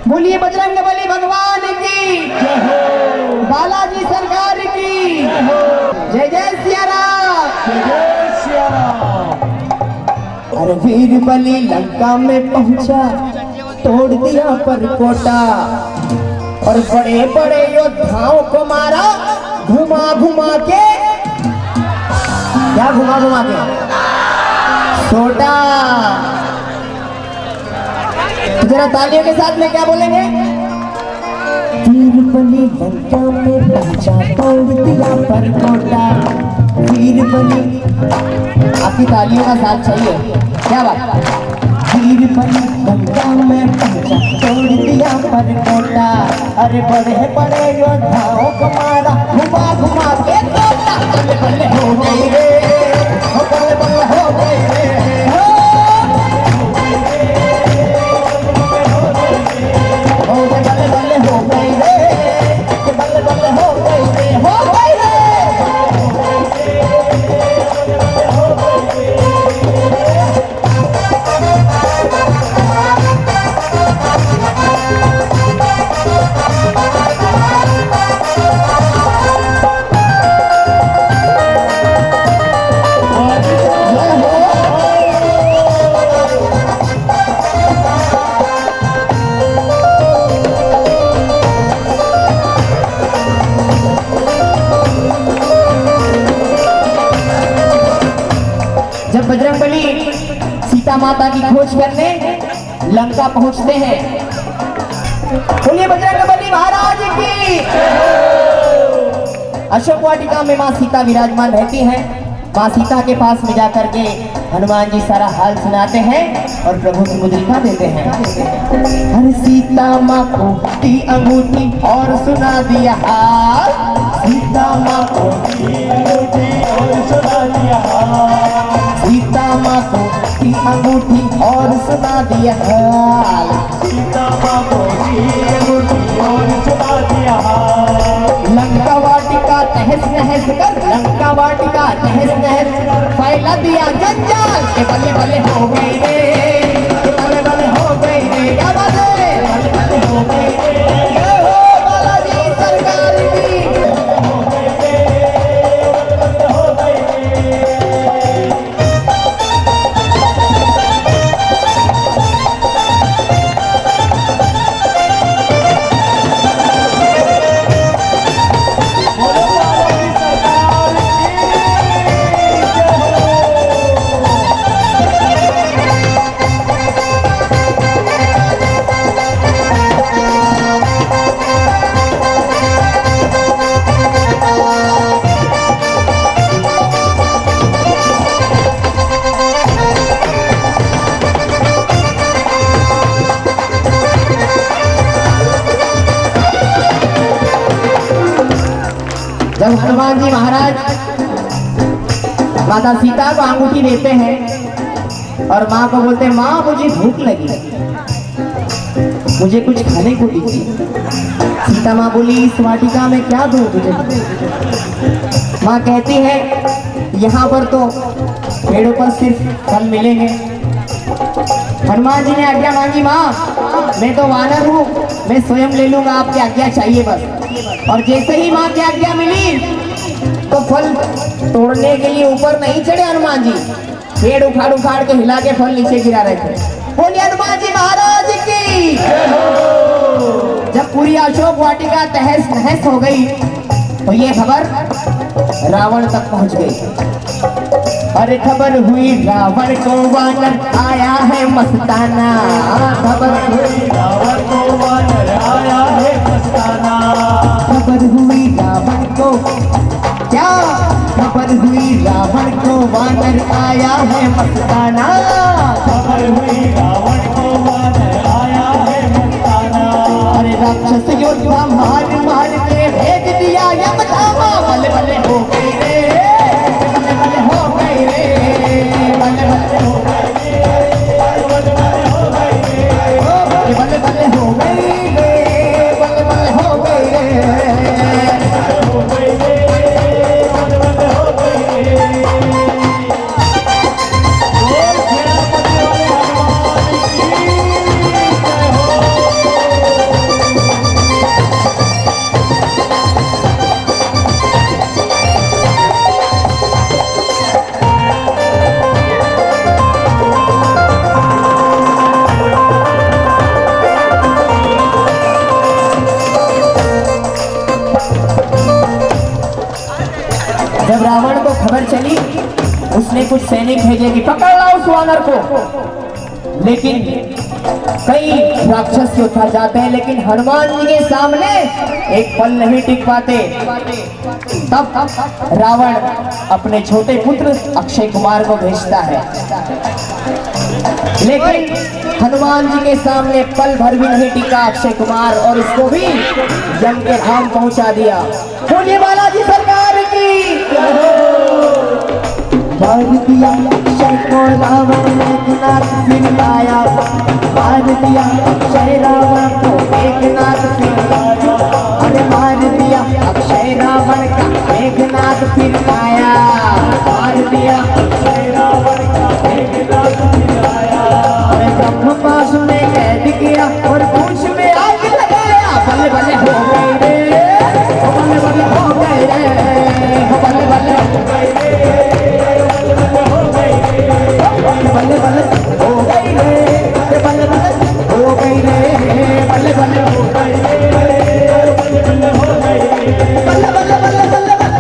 बोलिए बजरंगबली भगवान की, बालाजी सरकार की, जय जय सिया राम। अरे वीर बलि लंका में पहुंचा, तोड़ दिया परकोटा और बड़े बड़े योद्धाओं को मारा घुमा घुमा के। क्या घुमा घुमा के? छोटा। जरा तालियों के साथ में क्या बोलेंगे? वीर बलि लंका में पहुंचा, तोड़ दिया परकोटा। वीर बलि, आपकी तालियों का साथ चाहिए, क्या बात? वीर बलि लंका में पहुंचा, तोड़ दिया परकोटा। अरे बड़े बड़े योद्धाओं को मारा घुमा घुमा के तोड़ा। बल्ले बल्ले हो गई रे, बल्ले बल्ले हो गई रे, बल्ले बल्ले हो गई रे, बल्ले बल्ले हो गई रे, हो गई रे। जब बजरंगबली सीता माता की खोज करने लंका पहुंचते हैं, बोलिए बजरंगबली महाराज की। अशोक वाटिका में माँ सीता विराजमान रहती हैं। माँ सीता के पास में जाकर के हनुमान जी सारा हाल सुनाते हैं और प्रभु की मुद्रिका देते हैं। हर सीता माँ को दी अंगूठी और सुना दिया हाल। सीता माँ को दी अंगूठी और सुना दिया हाल। सीता माँ को दी अंगूठी और सुना दिया हाल। सीता माँ को दी अंगूठी और सुना दिया हाल। लंका वाटिका तहस नहस कर, लंका वाटिका तहस नहस कर, फैला दिया जंजाल के बल्ले बल्ले हो गई रे, बल्ले बल्ले हो गई रे, क्या बात है? बल्ले बल्ले हो गई रे, जय हो बालाजी सरकार की। हो गई रे, बल्ले हो गई रे। जब हनुमान जी महाराज माता सीता को अंगूठी देते हैं और माँ को बोलते हैं, माँ मुझे भूख लगी, मुझे कुछ खाने को दीजिए। सीता माँ बोली, इस वाटिका में क्या दूं तुझे? माँ कहती है, यहाँ पर तो पेड़ों पर सिर्फ फल मिलेंगे। हनुमान जी ने आज्ञा मांगी, माँ मैं तो वानर हूँ, मैं स्वयं ले लूंगा, आपकी आज्ञा चाहिए बस। और जैसे ही माँ की आज्ञा मिली तो फल तोड़ने के लिए ऊपर नहीं चढ़े हनुमान जी, पेड़ उखाड़ उखाड़ के हिला के फल नीचे गिरा रहे थे। बोलिए हनुमान जी महाराज की। जब पूरी अशोक वाटिका तहस नहस हो गई तो ये खबर रावण तक पहुंच गई। अरे खबर हुई रावण को वानर आया है मस्ताना। खबर हुई रावण को वानर आया है मस्ताना। खबर हुई रावण को, क्या खबर हुई रावण को वानर आया है मस्ताना। खबर हुई रावण को वानर आया है मस्ताना। अरे राक्षस योद्धा मार मार के भेज दिया यमधामा। बल्ले बल्ले हो गई रे, बल्ले बल्ले हो गई रे, बल्ले बल्ले हो गई रे, बल्ले बल्ले हो गई रे। जब रावण को खबर चली, उसने कुछ सैनिक भेजे कि पकड़ लाओ उस वानर को, लेकिन कई राक्षस योद्धा जाते हैं, लेकिन हनुमान जी के सामने एक पल नहीं टिक पाते। तब रावण अपने छोटे पुत्र अक्षय कुमार को भेजता है, लेकिन हनुमान जी के सामने पल भर भी नहीं टिका अक्षय कुमार, और उसको भी यम के धाम पहुंचा दिया। बोलिए बालाजी सरकार की। मार दिया अक्षय को रावण मेघनाथ फिर लाया, मार दिया अक्षय रावण को मेघनाथ फिर लाया, अरे मार दिया अक्षय रावण का मेघनाथ फिर लाया, मार दिया अक्षय रावण का मेघनाथ फिर लाया। अरे ब्रह्म पास में कैद किया और पूंछ में आग लगाया, बल्ले बल्ले हो गए रे, बल्ले बल्ले हो गए रे, बल्ले बल्ले हो गए रे, बल्ले बल्ले हो गई रे, बल्ले बल्ले हो गई रे, बल्ले बल्ले हो गई रे, बल्ले बल्ले हो गई रे, बल्ले बल्ले बल्ले बल्ले बल्ले।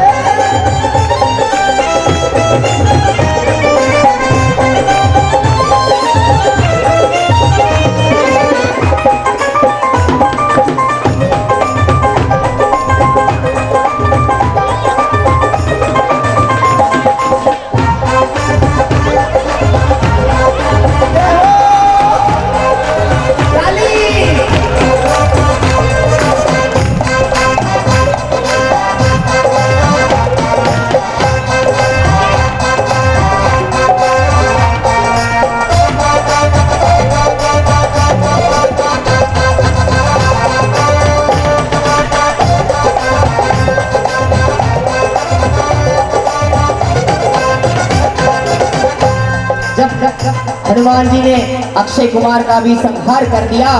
हनुमान जी ने अक्षय कुमार का भी संहार कर दिया।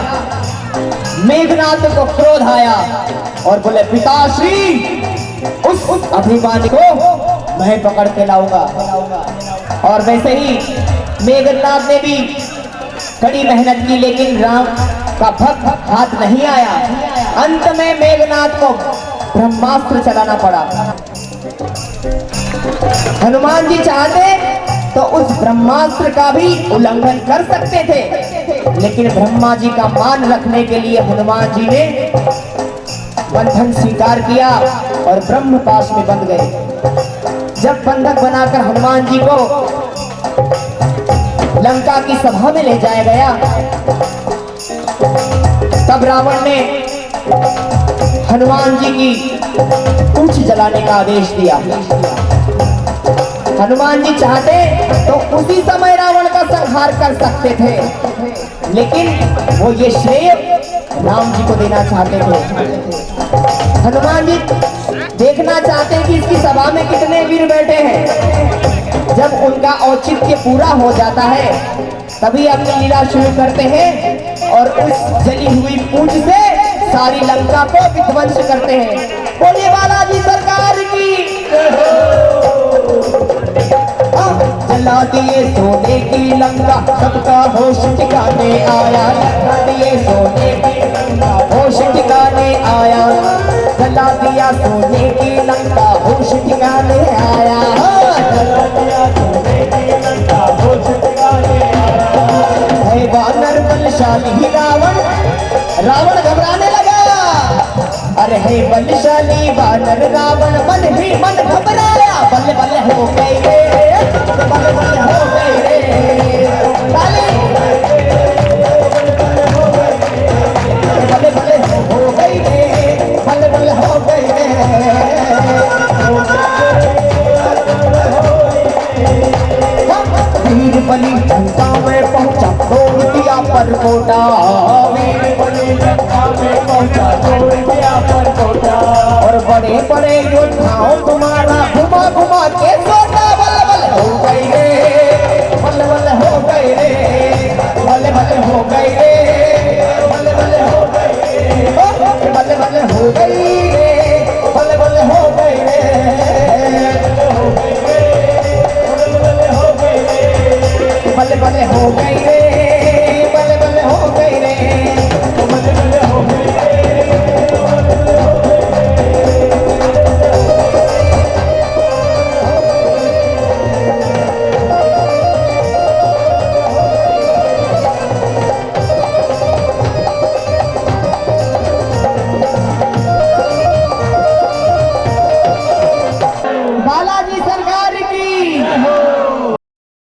मेघनाथ को क्रोध आया और बोले पिताश्री, उस अभिमानी को मैं पकड़ के लाऊंगा। और वैसे ही मेघनाथ ने भी कड़ी मेहनत की, लेकिन राम का भक्त हाथ नहीं आया। अंत में मेघनाथ को ब्रह्मास्त्र चलाना पड़ा। हनुमान जी चाहते तो उस ब्रह्मास्त्र का भी उल्लंघन कर सकते थे, लेकिन ब्रह्मा जी का मान रखने के लिए हनुमान जी ने बंधन स्वीकार किया और ब्रह्म पाश में बंध गए। जब बंधक बनाकर हनुमान जी को लंका की सभा में ले जाया गया, तब रावण ने हनुमान जी की पूंछ जलाने का आदेश दिया। हनुमान जी चाहते तो उसी समय रावण का संहार कर सकते थे, लेकिन वो ये श्रेय राम जी को देना चाहते थे। हनुमान जी देखना चाहते कि इसकी सभा में कितने वीर बैठे हैं। जब उनका औचित्य पूरा हो जाता है, तभी अपनी लीला शुरू करते हैं और उस जली हुई पूंछ से सारी लंका को विध्वंस करते हैं। बोलिए बालाजी सरकार की। जला दिए सोने की लंका, सबका होश ठिकाने आया। जला दिए सोने की लंका, होश ठिकाने आया। जला दिया सोने की लंका, होश ठिकाने आया। जला दिया सोने की लंका, होश ठिकाने आया। है वानर बलशाली रावण, रावण घबराने लगा। अरे है बलशाली वानर रावण, मन ही मन घबराया। बल्ले बल्ले हो गई रे, बल्ले बल्ले हो गई रे, बल्ले बल्ले हो गई रे, बल्ले बल्ले हो गई रे। वीर बलि लंका में पहुंचा, तोड़ दिया परकोटा। वीर बलि लंका में पहुंचा, तोड़ दिया परकोटा। और बड़े बड़े योद्धाओं तुम्हारा